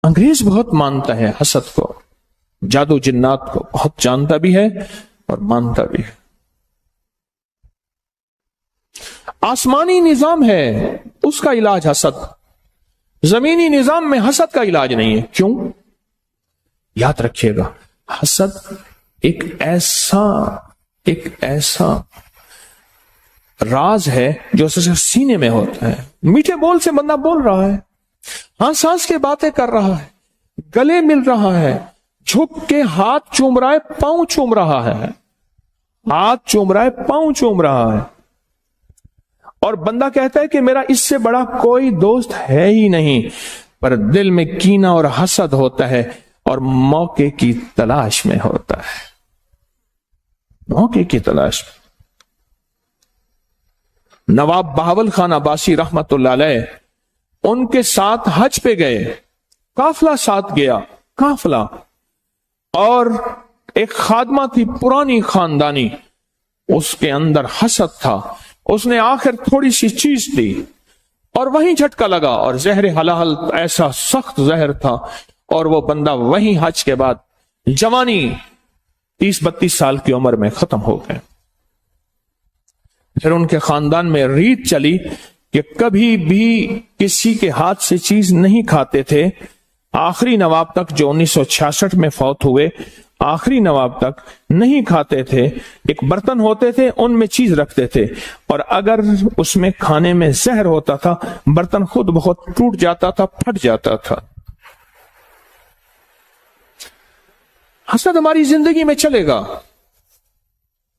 انگریز بہت مانتا ہے حسد کو، جادو جنات کو بہت جانتا بھی ہے اور مانتا بھی ہے۔ آسمانی نظام ہے اس کا علاج حسد، زمینی نظام میں حسد کا علاج نہیں ہے۔ کیوں؟ یاد رکھیے گا، حسد ایک ایسا راز ہے جو سینے میں ہوتا ہے۔ میٹھے بول سے بندہ بول رہا ہے، ہنس ہنس کے باتیں کر رہا ہے، گلے مل رہا ہے، جھک کے ہاتھ چوم رہا ہے، پاؤں چوم رہا ہے، ہاتھ چوم رہا ہے، پاؤں چوم رہا ہے، اور بندہ کہتا ہے کہ میرا اس سے بڑا کوئی دوست ہے ہی نہیں، پر دل میں کینہ اور حسد ہوتا ہے اور موقع کی تلاش میں ہوتا ہے، موقع کی تلاش میں۔ نواب بہاول خان عباسی رحمت اللہ علیہ ان کے ساتھ حج پہ گئے، قافلہ ساتھ گیا، قافلہ، اور ایک خادمہ تھی پرانی خاندانی، اس کے اندر حسد تھا، اس نے آخر تھوڑی سی چیز دی اور وہیں جھٹکا لگا، اور زہر حلال ایسا سخت زہر تھا، اور وہ بندہ وہیں حج کے بعد جوانی 30-32 سال کی عمر میں ختم ہو گئے۔ پھر ان کے خاندان میں ریت چلی کہ کبھی بھی کسی کے ہاتھ سے چیز نہیں کھاتے تھے، آخری نواب تک جو 1966 میں فوت ہوئے، آخری نواب تک نہیں کھاتے تھے، ایک برتن ہوتے تھے ان میں چیز رکھتے تھے، اور اگر اس میں کھانے میں زہر ہوتا تھا برتن خود بہت ٹوٹ جاتا تھا، پھٹ جاتا تھا۔ حسد ہماری زندگی میں چلے گا،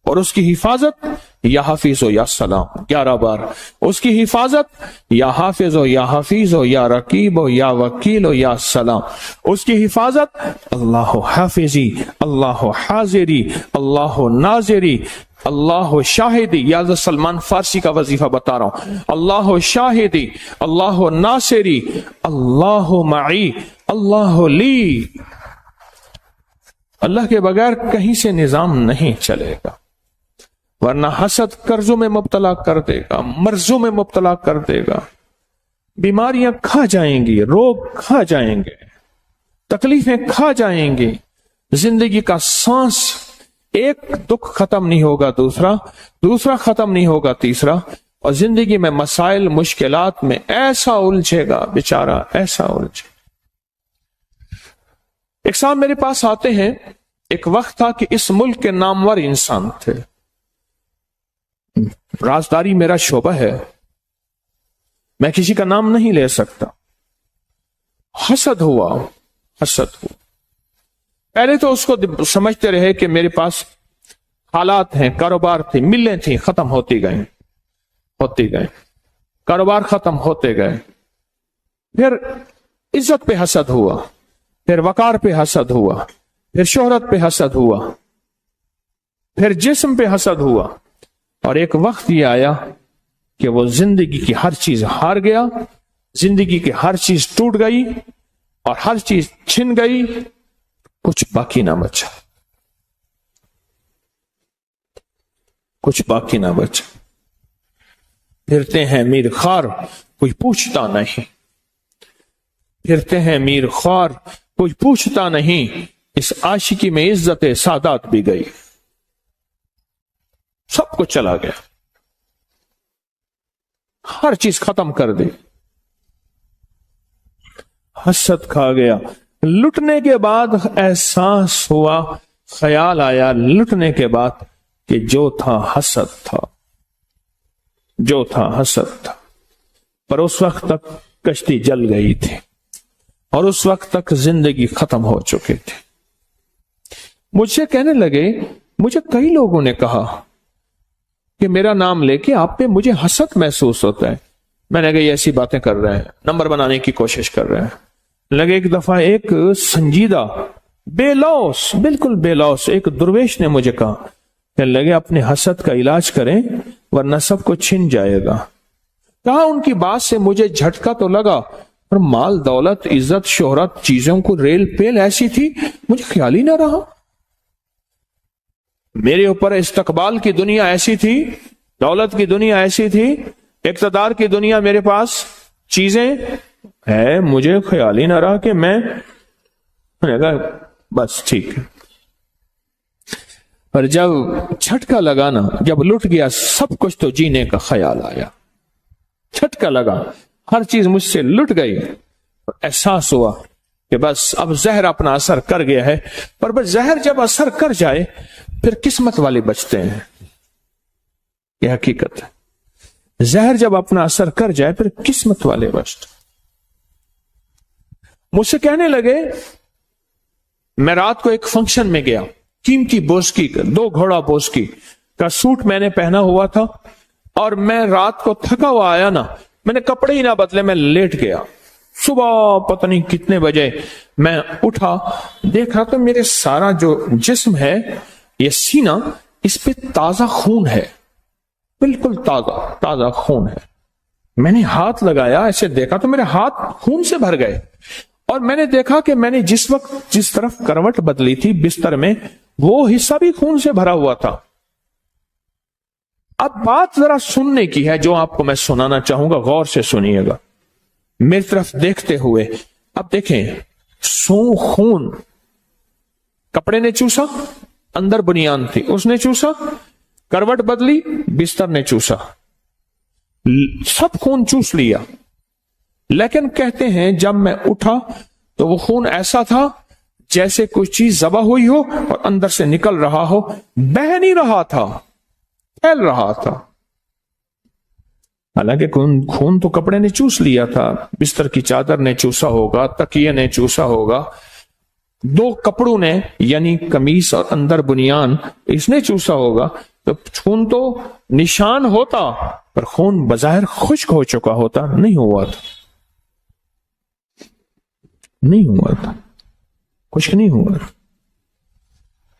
اور اس کی حفاظت یا حافظ ہو یا سلام، 11 بار اس کی حفاظت، یا حافظ ہو یا حفیظ ہو یا رقیب ہو یا وکیل ہو یا سلام، اس کی حفاظت اللہ حافظی، اللہ حاضری، اللہ ناظری، اللہ شاہدی، یا سلمان فارسی کا وظیفہ بتا رہا ہوں، اللہ شاہدی، اللہ ناصری، اللہ معی، اللہ لی۔ اللہ کے بغیر کہیں سے نظام نہیں چلے گا، ورنہ حسد قرضوں میں مبتلا کر دے گا، مرضوں میں مبتلا کر دے گا، بیماریاں کھا جائیں گی، روگ کھا جائیں گے، تکلیفیں کھا جائیں گی، زندگی کا سانس ایک دکھ ختم نہیں ہوگا دوسرا ختم نہیں ہوگا تیسرا، اور زندگی میں مسائل مشکلات میں ایسا الجھے گا بیچارہ، ایسا الجھے۔ ایک صاحب میرے پاس آتے ہیں، ایک وقت تھا کہ اس ملک کے نامور انسان تھے، رازداری میرا شعبہ ہے، میں کسی کا نام نہیں لے سکتا۔ حسد ہوا، پہلے تو اس کو سمجھتے رہے کہ میرے پاس حالات ہیں، کاروبار تھے، ملیں تھیں، ختم ہوتی گئے، کاروبار ختم ہوتے گئے، پھر عزت پہ حسد ہوا، پھر وقار پہ حسد ہوا، پھر شہرت پہ حسد ہوا، پھر جسم پہ حسد ہوا، اور ایک وقت یہ آیا کہ وہ زندگی کی ہر چیز ہار گیا، زندگی کی ہر چیز ٹوٹ گئی اور ہر چیز چھن گئی، کچھ باقی نہ بچا، کچھ باقی نہ بچا۔ پھرتے ہیں میر خوار کوئی پوچھتا نہیں، پھرتے ہیں میر خوار کوئی پوچھتا نہیں، اس عاشقی میں عزت سادات بھی گئی، سب کچھ چلا گیا، ہر چیز ختم کر دی، حسد کھا گیا۔ لٹنے کے بعد احساس ہوا، خیال آیا لٹنے کے بعد کہ جو تھا حسد تھا، جو تھا حسد تھا، پر اس وقت تک کشتی جل گئی تھی اور اس وقت تک زندگی ختم ہو چکی تھی۔ مجھ سے کہنے لگے، مجھے کئی لوگوں نے کہا کہ میرا نام لے کے آپ پہ مجھے حسد محسوس ہوتا ہے۔ میں نے کہا یہ ایسی باتیں کر رہے ہیں، نمبر بنانے کی کوشش کر رہے ہیں۔ لگے ایک دفعہ ایک سنجیدہ بے لوث، بالکل بے لوث ایک درویش نے مجھے کہا کہ لگے اپنے حسد کا علاج کریں ورنہ سب کو چھن جائے گا۔ کہا ان کی بات سے مجھے جھٹکا تو لگا، پر مال دولت عزت شہرت چیزوں کو ریل پیل ایسی تھی مجھے خیال ہی نہ رہا۔ میرے اوپر استقبال کی دنیا ایسی تھی، دولت کی دنیا ایسی تھی، اقتدار کی دنیا میرے پاس، چیزیں ہے مجھے خیال ہی نہ رہا کہ میں نے کہا بس ٹھیک ہے. پر جب جھٹکا لگا نا، جب لٹ گیا سب کچھ تو جینے کا خیال آیا. جھٹکا لگا، ہر چیز مجھ سے لٹ گئی. احساس ہوا کہ بس اب زہر اپنا اثر کر گیا ہے. پر بس زہر جب اثر کر جائے پھر قسمت والے بچتے ہیں. یہ حقیقت ہے. زہر جب اپنا اثر کر جائے پھر قسمت والے بچتے. مجھ سے کہنے لگے، میں رات کو ایک فنکشن میں گیا، قیمتی بوسکی 2 گھوڑا بوسکی کا سوٹ میں نے پہنا ہوا تھا، اور میں رات کو تھکا ہوا آیا نا، میں نے کپڑے ہی نہ بدلے، میں لیٹ گیا. صبح پتہ نہیں کتنے بجے میں اٹھا، دیکھ رہا تو میرے سارا جو جسم ہے، یہ سینہ، اس پہ تازہ خون ہے، بالکل تازہ خون ہے. میں نے ہاتھ لگایا، ایسے دیکھا تو میرے ہاتھ خون سے بھر گئے. اور میں نے دیکھا کہ میں نے جس وقت جس طرف کروٹ بدلی تھی بستر میں، وہ حصہ بھی خون سے بھرا ہوا تھا. اب بات ذرا سننے کی ہے جو آپ کو میں سنانا چاہوں گا، غور سے سنیے گا میری طرف دیکھتے ہوئے. اب دیکھیں، خون کپڑے نے چوسا، اندر بنیان تھی اس نے چوسا، کروٹ بدلی بستر نے چوسا، سب خون چوس لیا. لیکن کہتے ہیں جب میں اٹھا تو وہ خون ایسا تھا جیسے کوئی چیز ذبح ہوئی ہو اور اندر سے نکل رہا ہو، بہہ نہیں رہا تھا، پھیل رہا تھا. حالانکہ خون تو کپڑے نے چوس لیا تھا، بستر کی چادر نے چوسا ہوگا، تکیے نے چوسا ہوگا، 2 کپڑوں نے یعنی قمیص اور اندر بنیان اس نے چوسا ہوگا. تو خون تو نشان ہوتا، پر خون بظاہر خشک ہو چکا ہوتا، نہیں ہوا تھا، خشک نہیں ہوا تھا.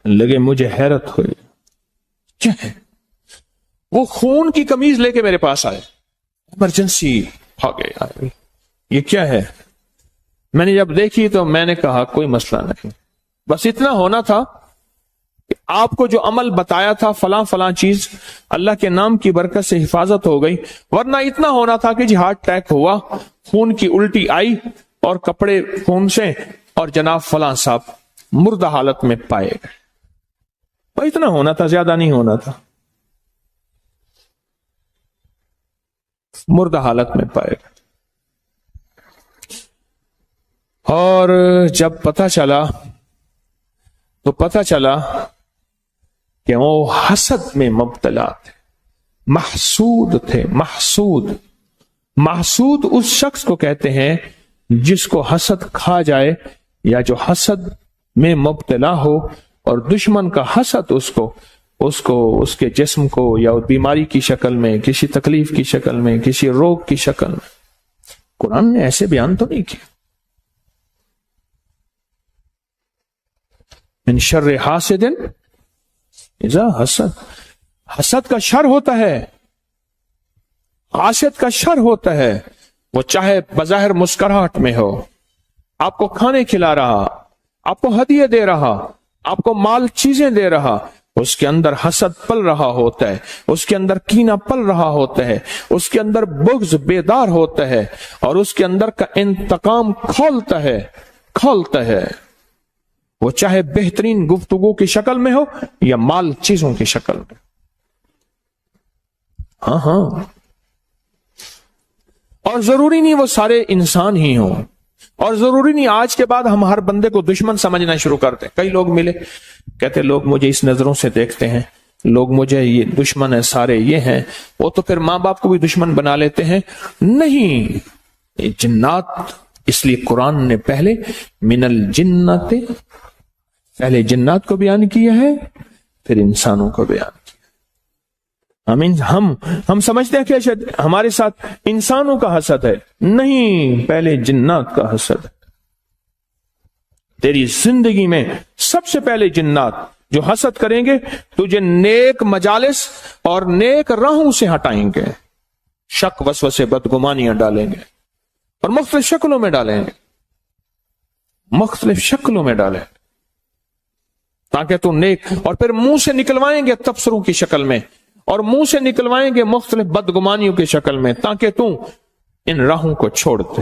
لگے مجھے حیرت ہوئی، کیا ہے؟ وہ خون کی قمیض لے کے میرے پاس آئے، ایمرجنسی بھاگے. یہ کیا ہے؟ میں نے جب دیکھی تو میں نے کہا کوئی مسئلہ نہیں، بس اتنا ہونا تھا کہ آپ کو جو عمل بتایا تھا فلاں فلاں چیز، اللہ کے نام کی برکت سے حفاظت ہو گئی. ورنہ اتنا ہونا تھا کہ جی ہارٹ اٹیک ہوا، خون کی الٹی آئی اور کپڑے خون سے، اور جناب فلاں صاحب مردہ حالت میں پائے گئے. اتنا ہونا تھا، زیادہ نہیں ہونا تھا، مردہ حالت میں پائے گئے. اور جب پتہ چلا تو پتہ چلا کہ وہ حسد میں مبتلا تھے، محسود تھے. محسود اس شخص کو کہتے ہیں جس کو حسد کھا جائے، یا جو حسد میں مبتلا ہو اور دشمن کا حسد اس کو اس کے جسم کو یا بیماری کی شکل میں، کسی تکلیف کی شکل میں، کسی روگ کی شکل میں. قرآن نے ایسے بیان تو نہیں کیا. من شر حاسد اذا حسد، حسد کا شر ہوتا ہے، حاسد کا شر ہوتا ہے. وہ چاہے بظاہر مسکراہٹ میں ہو، آپ کو کھانے کھلا رہا، آپ کو ہدیے دے رہا، آپ کو مال چیزیں دے رہا، اس کے اندر حسد پل رہا ہوتا ہے، اس کے اندر کینہ پل رہا ہوتا ہے، اس کے اندر بغض بیدار ہوتا ہے، اور اس کے اندر کا انتقام کھولتا ہے. وہ چاہے بہترین گفتگو کی شکل میں ہو یا مال چیزوں کی شکل میں. ہاں، اور ضروری نہیں وہ سارے انسان ہی ہوں، اور ضروری نہیں آج کے بعد ہم ہر بندے کو دشمن سمجھنا شروع کرتے. کئی لوگ ملے کہتے لوگ مجھے اس نظروں سے دیکھتے ہیں، لوگ مجھے یہ دشمن ہے، سارے یہ ہیں. وہ تو پھر ماں باپ کو بھی دشمن بنا لیتے ہیں. نہیں، یہ جنات، اس لیے قرآن نے پہلے من الجنات، پہلے جنات کو بیان کیا ہے، پھر انسانوں کو بیان کیا. ہم سمجھتے ہیں کہ شاید ہمارے ساتھ انسانوں کا حسد ہے. نہیں، پہلے جنات کا حسد ہے. تیری زندگی میں سب سے پہلے جنات جو حسد کریں گے تجھے نیک مجالس اور نیک راہوں سے ہٹائیں گے، شک وسوسے بدگمانیاں ڈالیں گے، اور مختلف شکلوں میں ڈالیں گے، تاکہ تو نیک، اور پھر منہ سے نکلوائیں گے تبصروں کی شکل میں، اور منہ سے نکلوائیں گے مختلف بدگمانیوں کی شکل میں، تاکہ تو ان راہوں کو چھوڑ دے،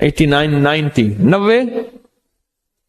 89, 90, 90,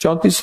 34।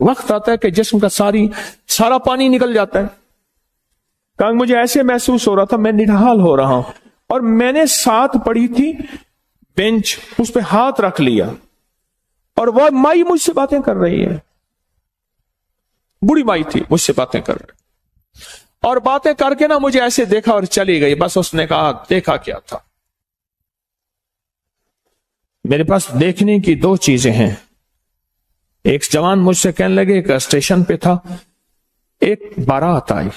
وقت آتا ہے کہ جسم کا سارا پانی نکل جاتا ہے. کہا مجھے ایسے محسوس ہو رہا تھا میں نڈھال ہو رہا ہوں, اور میں نے ساتھ پڑی تھی بینچ, اس پہ ہاتھ رکھ لیا, اور وہ مائی مجھ سے باتیں کر رہی ہے, بوڑھی مائی تھی, مجھ سے باتیں کر رہی, اور باتیں کر کے نا مجھے ایسے دیکھا اور چلی گئی. بس اس نے کہا دیکھا کیا تھا؟ میرے پاس دیکھنے کی دو چیزیں ہیں. ایک جوان مجھ سے کہنے لگے, ایک اسٹیشن پہ تھا, ایک بارات آئی.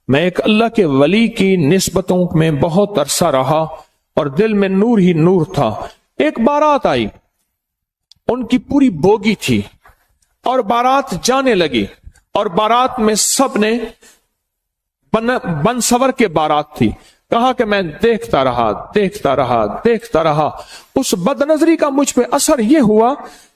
میں ایک اللہ کے ولی کی نسبتوں میں بہت عرصہ رہا اور دل میں نور ہی نور تھا. ایک بارات آئی, ان کی پوری بوگی تھی, اور بارات جانے لگی, اور بارات میں سب نے بن سور کے بارات تھی. کہا کہ میں دیکھتا رہا. اس بد نظری کا مجھ پہ اثر یہ ہوا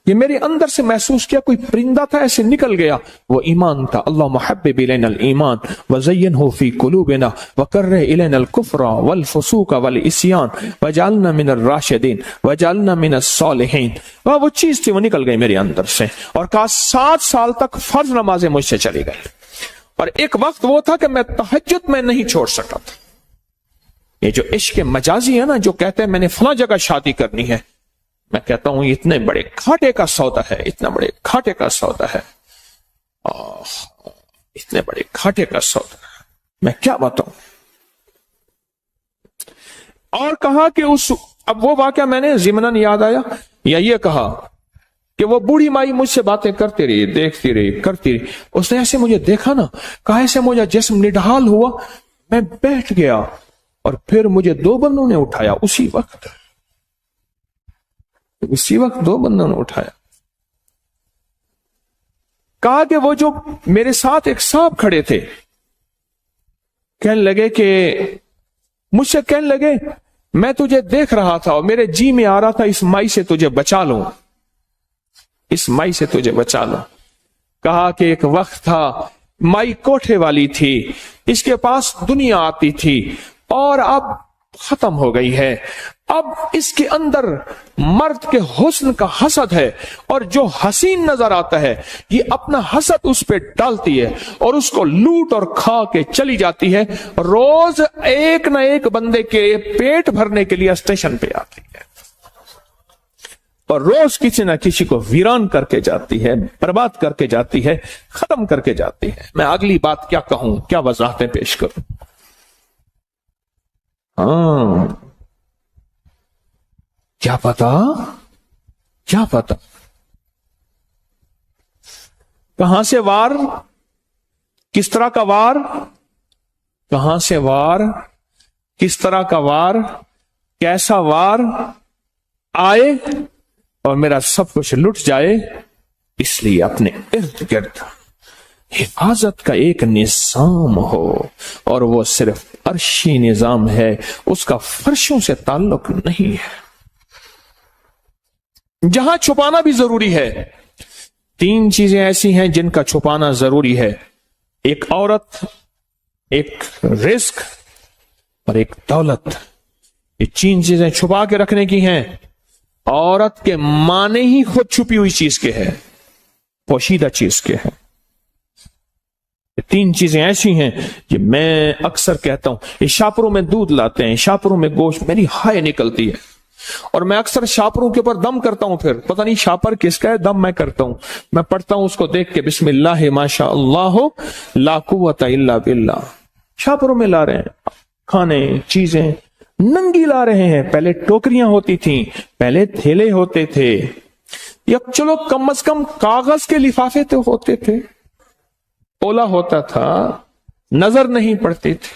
کہ میرے اندر سے محسوس کیا کوئی پرندہ تھا ایسے نکل گیا. وہ ایمان تھا. اللہم حبب الینا الایمان وزینہ فی قلوبنا وکرہ الینا الکفر والفسوق والعصیان وجعلنا من الراشدین وجعلنا من الصالحین. وہ چیز تھی, وہ نکل گئی میرے اندر سے, اور کہا 7 سال تک فرض نمازیں مجھ سے چلی گئی. اور ایک وقت وہ تھا کہ میں تہجد میں نہیں چھوڑ سکا تھا. یہ جو عشق مجازی ہے نا, جو کہتے ہیں میں نے فلاں جگہ شادی کرنی ہے, میں کہتا ہوں اتنے بڑے گھاٹے کا سودا ہے, اتنا بڑے گھاٹے کا سودا ہے, اتنے بڑے گھاٹے کا سودا ہے, میں کیا بتاؤں. اور کہا کہ اب وہ واقعہ میں نے ضمناً یاد آیا, یا یہ کہا کہ وہ بوڑھی مائی مجھ سے باتیں کرتی رہی, دیکھتی رہی, کرتی رہی. اس نے ایسے مجھے دیکھا نا, کہا ایسے مجھے جسم نڈھال ہوا, میں بیٹھ گیا, اور پھر مجھے 2 بندوں نے اٹھایا. اسی وقت 2 بندوں نے اٹھایا. کہا کہ وہ جو میرے ساتھ ایک صاحب کھڑے تھے, کہنے لگے کہ مجھ سے کہنے لگے میں تجھے دیکھ رہا تھا اور میرے جی میں آ رہا تھا اس مائی سے تجھے بچا لوں, اس مائی سے تجھے بچا لوں. کہا کہ ایک وقت تھا مائی کوٹھے والی تھی, اس کے پاس دنیا آتی تھی, اور اب ختم ہو گئی ہے. اب اس کے اندر مرد کے حسن کا حسد ہے, اور جو حسین نظر آتا ہے یہ اپنا حسد اس پہ ڈالتی ہے اور اس کو لوٹ اور کھا کے چلی جاتی ہے. روز ایک نہ ایک بندے کے پیٹ بھرنے کے لیے اسٹیشن پہ آتی ہے, اور روز کسی نہ کسی کو ویران کر کے جاتی ہے, برباد کر کے جاتی ہے, ختم کر کے جاتی ہے. میں اگلی بات کیا کہوں, کیا وضاحتیں پیش کروں. کیا پتا کہاں سے وار, کس طرح کا وار, کہاں سے وار, کس طرح کا وار, کیسا وار آئے اور میرا سب کچھ لٹ جائے. اس لیے اپنے ارد گرد حفاظت کا ایک نظام ہو, اور وہ صرف عرشی نظام ہے, اس کا فرشوں سے تعلق نہیں ہے. جہاں چھپانا بھی ضروری ہے. 3 چیزیں ایسی ہیں جن کا چھپانا ضروری ہے, ایک عورت, ایک رزق, اور ایک دولت. یہ 3 چیزیں چھپا کے رکھنے کی ہیں. عورت کے معنی ہی خود چھپی ہوئی چیز کے ہے, پوشیدہ چیز کے ہے. 3 چیزیں ایسی ہیں کہ میں اکثر کہتا ہوں, یہ شاپروں میں دودھ لاتے ہیں, شاپروں میں گوشت, میری ہائے نکلتی ہے, اور میں اکثر شاپروں کے اوپر دم کرتا ہوں. پھر پتہ نہیں شاپر کس کا ہے, دم میں کرتا ہوں. میں پڑھتا ہوں اس کو دیکھ کے, بسم اللہ ماشاء اللہ لا قوت الا باللہ. شاپروں میں لا رہے ہیں کھانے, چیزیں ننگی لا رہے ہیں. پہلے ٹوکریاں ہوتی تھیں, پہلے تھیلے ہوتے تھے, یا چلو کم از کم کاغذ کے لفافے تو ہوتے تھے, اولا ہوتا تھا, نظر نہیں پڑتی تھی.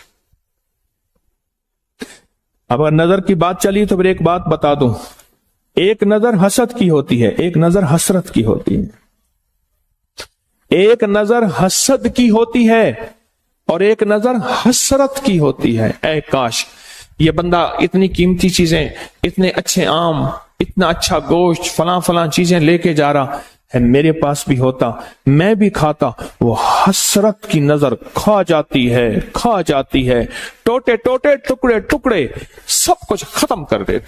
اب اگر نظر کی بات چلی تو پھر ایک بات بتا دوں, ایک نظر حسد کی ہوتی ہے, ایک نظر حسرت کی ہوتی ہے. ایک نظر حسد کی ہوتی ہے اور ایک نظر حسرت کی ہوتی ہے. اے کاش یہ بندہ اتنی قیمتی چیزیں, اتنے اچھے آم, اتنا اچھا گوشت, فلاں چیزیں لے کے جا رہا ہے, میرے پاس بھی ہوتا, میں بھی کھاتا. وہ حسرت کی نظر کھا جاتی ہے, ٹوٹے ٹکڑے سب کچھ ختم کر دیتی.